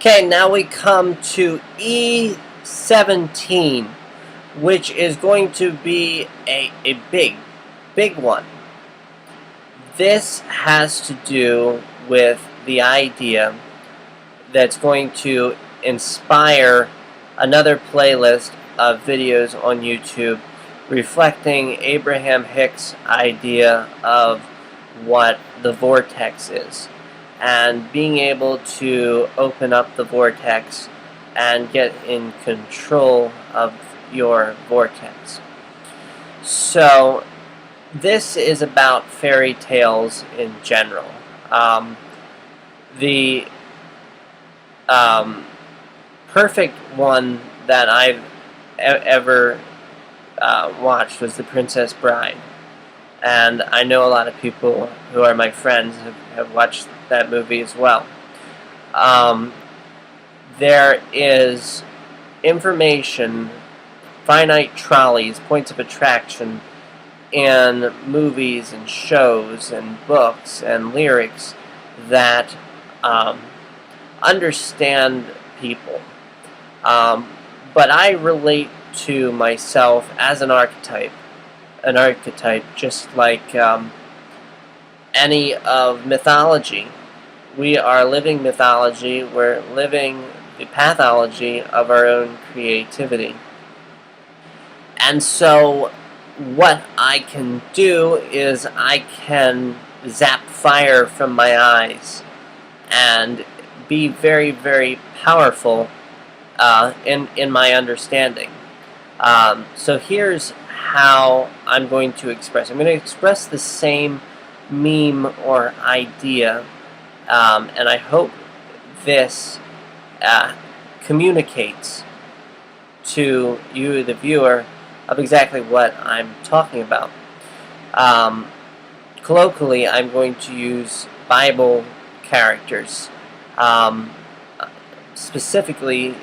Okay, now we come to E17, which is going to be a big one. This has to do with the idea that's going to inspire another playlist of videos on YouTube reflecting Abraham Hicks' idea of what the vortex is, and being able to open up the vortex and get in control of your vortex. So this is about fairy tales in general. The perfect one that I've ever watched was The Princess Bride. And I know a lot of people who are my friends have watched that movie as well. There is information, finite trolleys, points of attraction in movies and shows and books and lyrics that understand people. But I relate to myself as an archetype just like any of mythology. We are living mythology. We're living the pathology of our own creativity. And so what I can do is I can zap fire from my eyes and be very, very powerful in my understanding. So here's how I'm going to express. I'm going to express the same meme or idea, and I hope this communicates to you, the viewer, of exactly what I'm talking about. Colloquially, I'm going to use Bible characters, specifically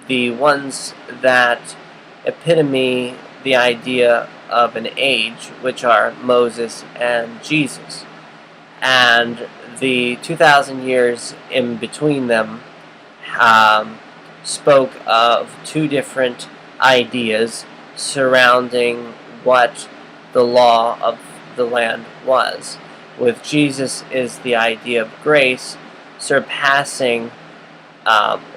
the ones that epitome the idea of an age, which are Moses and Jesus. And the 2,000 years in between them spoke of two different ideas surrounding what the law of the land was. With Jesus is the idea of grace surpassing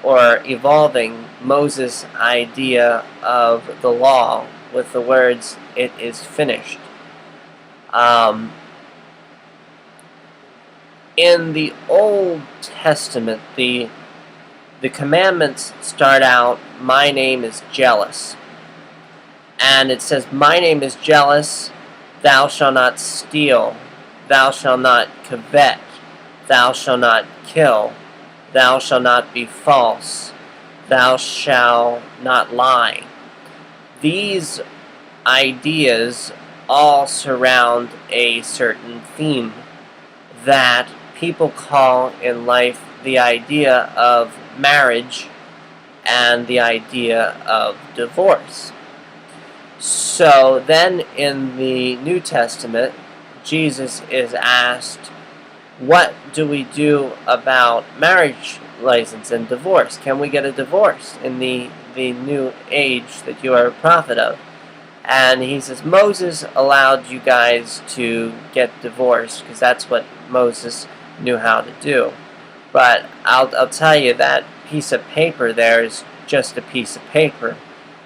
or evolving Moses' idea of the law with the words, "It is finished." In the Old Testament, the commandments start out, "My name is jealous." And it says, "My name is jealous, thou shalt not steal, thou shalt not covet, thou shalt not kill, thou shalt not be false, thou shalt not lie." These ideas all surround a certain theme that people call in life the idea of marriage and the idea of divorce. So then in the New Testament, Jesus is asked, what do we do about marriage license and divorce? Can we get a divorce in the new age that you are a prophet of? And he says, Moses allowed you guys to get divorced because that's what Moses knew how to do. But I'll tell you, that piece of paper there is just a piece of paper.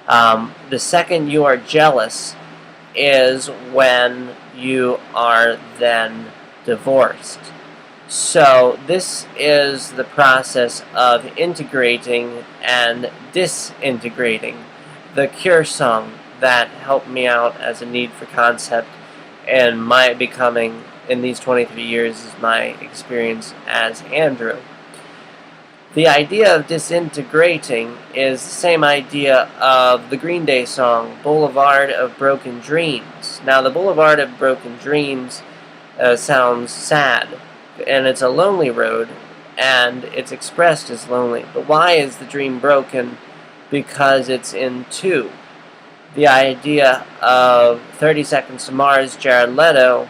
The second you are jealous is when you are then divorced. So this is the process of integrating and disintegrating. The Cure song that helped me out as a need for concept and my becoming in these 23 years is my experience as Andrew. The idea of disintegrating is the same idea of the Green Day song, Boulevard of Broken Dreams. Now, the Boulevard of Broken Dreams sounds sad, and it's a lonely road, and it's expressed as lonely. But why is the dream broken? Because it's in two. The idea of 30 Seconds to Mars, Jared Leto,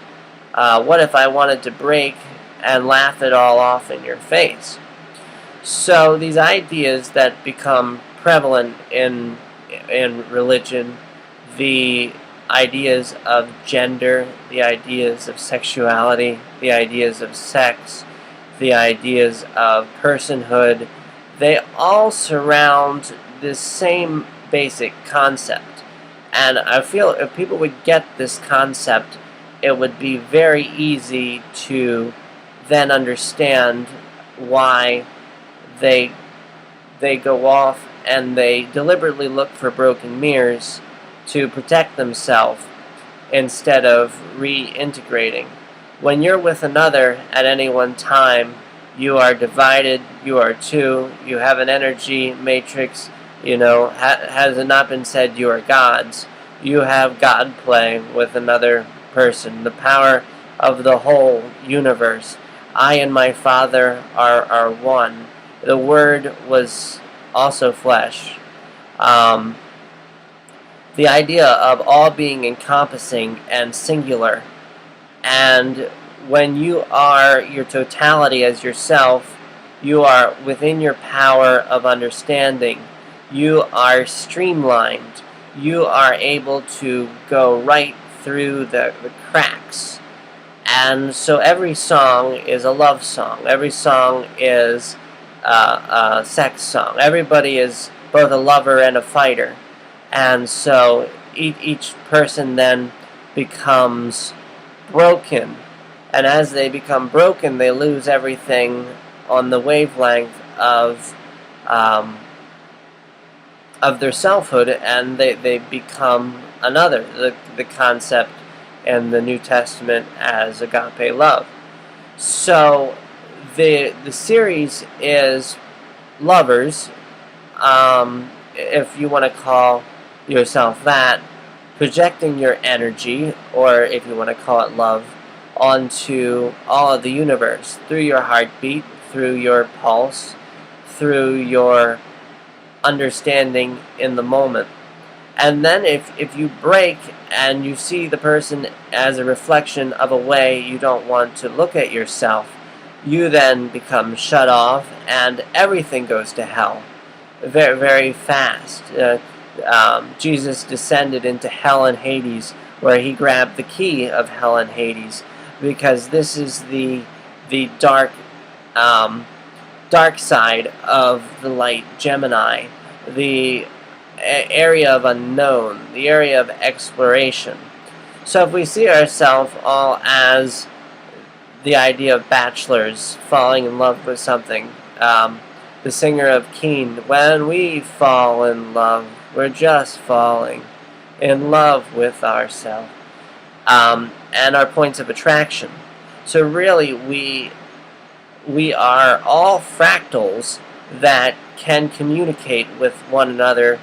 what if I wanted to break and laugh it all off in your face? So these ideas that become prevalent in religion, the ideas of gender, the ideas of sexuality, the ideas of sex, the ideas of personhood, they all surround this same basic concept. And I feel if people would get this concept, it would be very easy to then understand why they they go off and they deliberately look for broken mirrors to protect themselves instead of reintegrating. When you're with another at any one time, you are divided, you are two, you have an energy matrix, has it not been said you are gods? You have God play with another person, the power of the whole universe. I and my Father are one. The Word was also flesh. Um, the idea of all being encompassing and singular. And when you are your totality as yourself, you are within your power of understanding. You are streamlined. You are able to go right through the cracks. And so every song is a love song. Every song is a sex song. Everybody is both a lover and a fighter. And so each person then becomes broken. And as they become broken, they lose everything on the wavelength of their selfhood, and they become another. The concept in the New Testament as agape love. So the series is lovers, if you want to call yourself that, projecting your energy, or if you want to call it love, onto all of the universe through your heartbeat, through your pulse, through your understanding in the moment. And then if you break and you see the person as a reflection of a way you don't want to look at yourself, you then become shut off and everything goes to hell very, very fast. Jesus descended into hell and Hades, where he grabbed the key of hell and Hades, because this is the dark side of the light Gemini, the area of unknown, the area of exploration. So if we see ourselves all as the idea of bachelors falling in love with something, the singer of Keane, when we fall in love, we're just falling in love with ourselves, and our points of attraction. So really, we are all fractals that can communicate with one another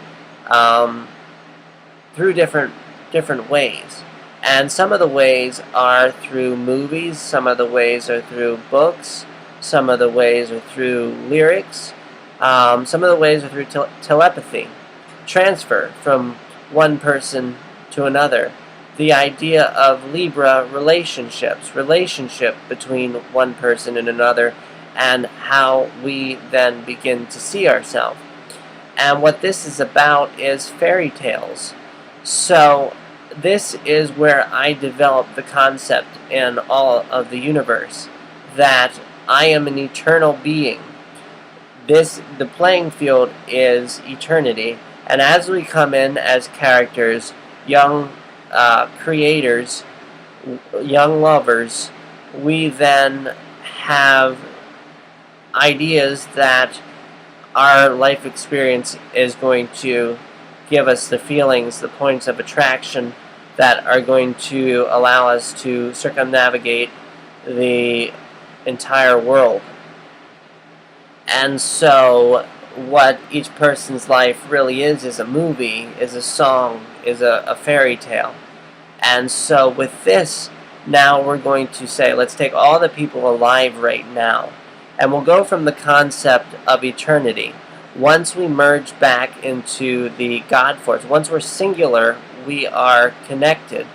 through different ways. And some of the ways are through movies, some of the ways are through books, some of the ways are through lyrics, some of the ways are through telepathy, transfer from one person to another. The idea of Libra relationships, relationship between one person and another, and how we then begin to see ourselves. And what this is about is fairy tales. So this is where I develop the concept in all of the universe, that I am an eternal being. The playing field is eternity, and as we come in as characters, young creators, young lovers, we then have ideas that our life experience is going to give us the feelings, the points of attraction that are going to allow us to circumnavigate the entire world. And so what each person's life really is a movie, is a song, is a fairy tale. And so with this, now we're going to say, let's take all the people alive right now, and we'll go from the concept of eternity. Once we merge back into the God force, once we're singular, we are connected.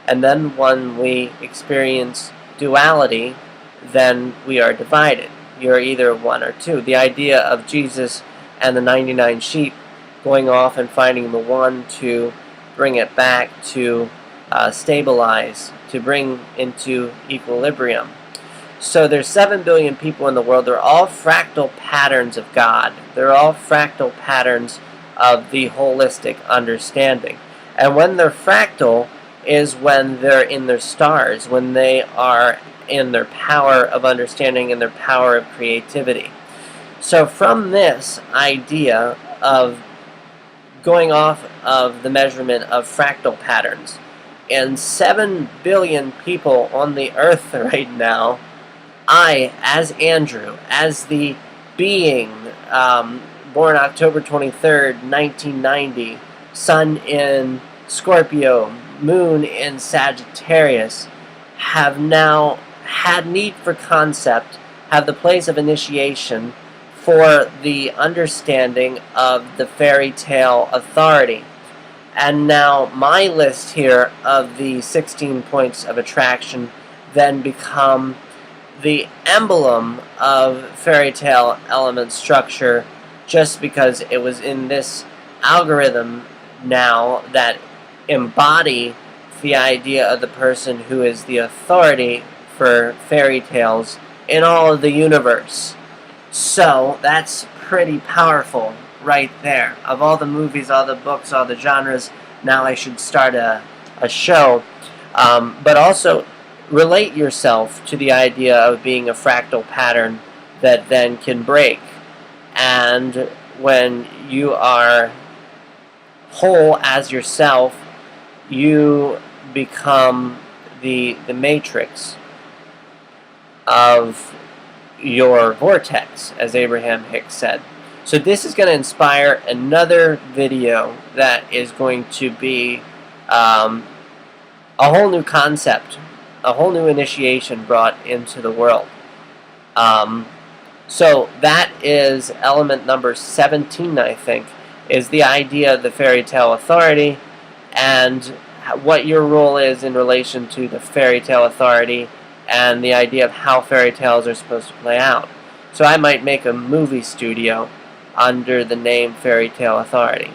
And then when we experience duality, then we are divided. you're either one or two. The idea of Jesus and the 99 sheep going off and finding the one to bring it back to stabilize, to bring into equilibrium. So there's 7 billion people in the world. They're all fractal patterns of God. They're all fractal patterns of the holistic understanding. And when they're fractal is when they're in their stars, when they are in their power of understanding and their power of creativity. So from this idea of going off of the measurement of fractal patterns, and 7 billion people on the earth right now, I, as Andrew, as the being born October 23rd, 1990, sun in Scorpio, moon in Sagittarius, have now had need for concept, have the place of initiation for the understanding of the fairy tale authority. And now my list here of the 16 points of attraction then become the emblem of fairytale element structure, just because it was in this algorithm now that embody the idea of the person who is the authority for fairy tales in all of the universe. So that's pretty powerful right there. Of all the movies, all the books, all the genres, now I should start a show. But also relate yourself to the idea of being a fractal pattern that then can break. And when you are whole as yourself, you become the matrix of your vortex, as Abraham Hicks said. So this is going to inspire another video that is going to be a whole new concept, a whole new initiation brought into the world. So that is element number 17, I think, is the idea of the fairy tale authority and what your role is in relation to the fairy tale authority and the idea of how fairy tales are supposed to play out. So I might make a movie studio under the name Fairytale Authority.